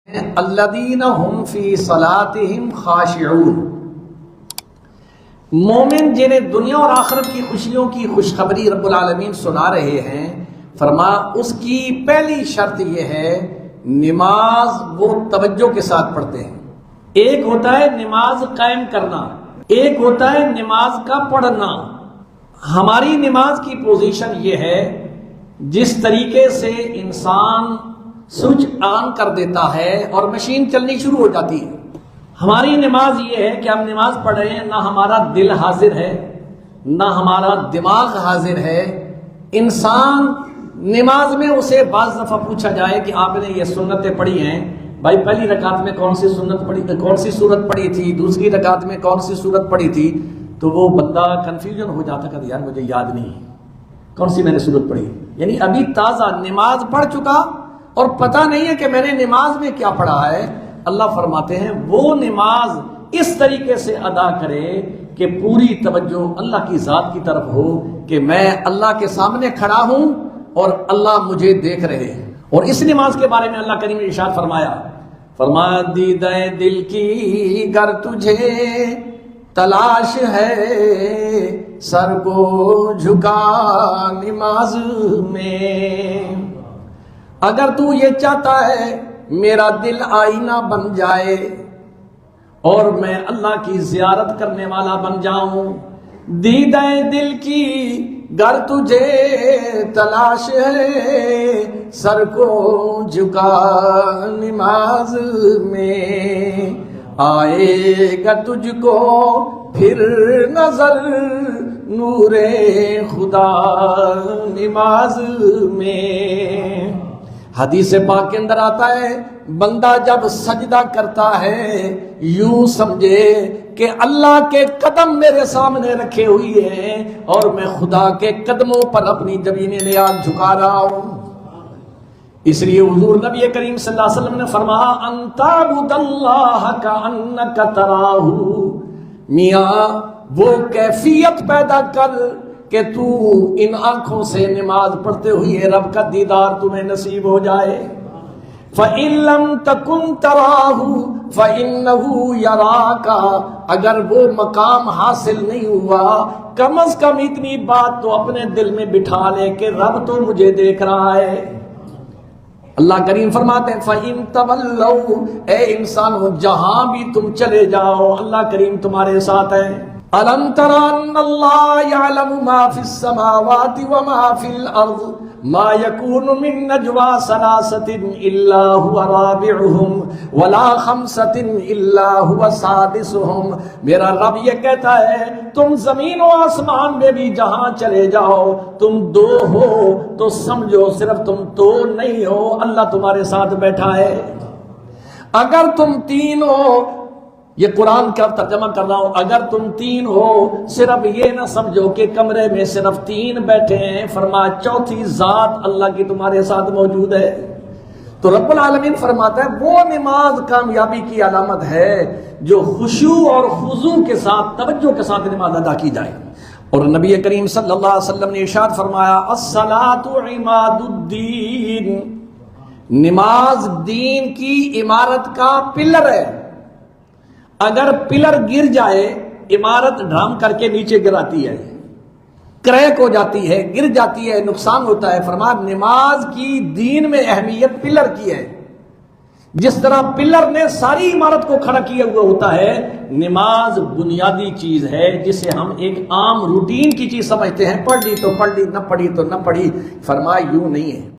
الذین هم فی صلاتہم خاشعون، مومن جنہیں دنیا اور آخرت کی خوشیوں کی خوشخبری رب العالمین سنا رہے ہیں، فرما اس کی پہلی شرط یہ ہے نماز وہ توجہ کے ساتھ پڑھتے ہیں۔ ایک ہوتا ہے نماز قائم کرنا، ایک ہوتا ہے نماز کا پڑھنا۔ ہماری نماز کی پوزیشن یہ ہے جس طریقے سے انسان سوئچ آن کر دیتا ہے اور مشین چلنی شروع ہو جاتی ہے، ہماری نماز یہ ہے کہ ہم نماز پڑھ رہے ہیں، نہ ہمارا دل حاضر ہے نہ ہمارا دماغ حاضر ہے۔ انسان نماز میں اسے بعض دفعہ پوچھا جائے کہ آپ نے یہ سنتیں پڑھی ہیں، بھائی پہلی رکعت میں کون سی سنت پڑھی، کون سی سورت پڑھی تھی، دوسری رکعت میں کون سی سورت پڑھی تھی، تو وہ بندہ کنفیوژن ہو جاتا کہ یار مجھے یاد نہیں کون سی میں نے سورت پڑھی، یعنی ابھی تازہ نماز پڑھ چکا اور پتہ نہیں ہے کہ میں نے نماز میں کیا پڑھا ہے۔ اللہ فرماتے ہیں وہ نماز اس طریقے سے ادا کرے کہ پوری توجہ اللہ کی ذات کی طرف ہو کہ میں اللہ کے سامنے کھڑا ہوں اور اللہ مجھے دیکھ رہے ہیں۔ اور اس نماز کے بارے میں اللہ کریم نے ارشاد فرمایا دیدہ دل کی گر تجھے تلاش ہے، سر کو جھکا نماز میں۔ اگر تو یہ چاہتا ہے میرا دل آئینہ بن جائے اور میں اللہ کی زیارت کرنے والا بن جاؤں، دیدہ دل کی گر تجھے تلاش ہے، سر کو جھکا نماز میں، آئے گا تجھ کو پھر نظر نور خدا نماز میں۔ حدیث پاک کے اندر آتا ہے بندہ جب سجدہ کرتا ہے یوں سمجھے کہ اللہ کے قدم میرے سامنے رکھے ہوئی ہیں اور میں خدا کے قدموں پر اپنی جبین نیاز جھکا رہا ہوں۔ اس لیے حضور نبی کریم صلی اللہ علیہ وسلم نے فرمایا ان تعبد اللہ کأنک تراہ، میاں وہ کیفیت پیدا کر کہ تو ان آنکھوں سے نماز پڑھتے ہوئے رب کا دیدار تمہیں نصیب ہو جائے۔ فَإِن لَمْ تَكُنْ تَرَاهُ فَإِنَّهُ يَرَاكَ، اگر وہ مقام حاصل نہیں ہوا کم از کم اتنی بات تو اپنے دل میں بٹھا لے کہ رب تو مجھے دیکھ رہا ہے۔ اللہ کریم فرماتے ہیں فَإِن تَوَلَّوْا، اے انسانوں جہاں بھی تم چلے جاؤ اللہ کریم تمہارے ساتھ ہے۔ أَلَمْ تَرَ أَنَّ اللَّهَ يَعْلَمُ مَا فِي السَّمَاوَاتِ وَمَا فِي الْأَرْضِ مَا يَكُونُ مِن نَجْوَى ثَلَاثَةٍ إِلَّا هُوَ رَابِعُهُمْ وَلَا خَمْسَةٍ إِلَّا هُوَ سَادِسُهُمْ، میرا رب یہ کہتا ہے تم زمین و آسمان میں بھی جہاں چلے جاؤ تم دو ہو تو سمجھو صرف تم دو نہیں ہو، اللہ تمہارے ساتھ بیٹھا ہے۔ اگر تم تین ہو، یہ قرآن کا ترجمہ کر رہا ہوں، اگر تم تین ہو صرف یہ نہ سمجھو کہ کمرے میں صرف تین بیٹھے ہیں، فرمایا چوتھی ذات اللہ کی تمہارے ساتھ موجود ہے۔ تو رب العالمین فرماتا ہے وہ نماز کامیابی کی علامت ہے جو خشوع اور خضوع کے ساتھ توجہ کے ساتھ نماز ادا کی جائے۔ اور نبی کریم صلی اللہ علیہ وسلم نے ارشاد فرمایا الصلاۃ عماد الدین، نماز دین کی عمارت کا پلر ہے، اگر پلر گر جائے عمارت ڈھام کر کے نیچے گراتی ہے، کریک ہو جاتی ہے، گر جاتی ہے، نقصان ہوتا ہے۔ فرمایا نماز کی دین میں اہمیت پلر کی ہے، جس طرح پلر نے ساری عمارت کو کھڑا کیا ہوا ہوتا ہے، نماز بنیادی چیز ہے جسے ہم ایک عام روٹین کی چیز سمجھتے ہیں، پڑھ لی تو پڑھ لی، نہ پڑھی تو نہ پڑھی، فرمایا یوں نہیں ہے۔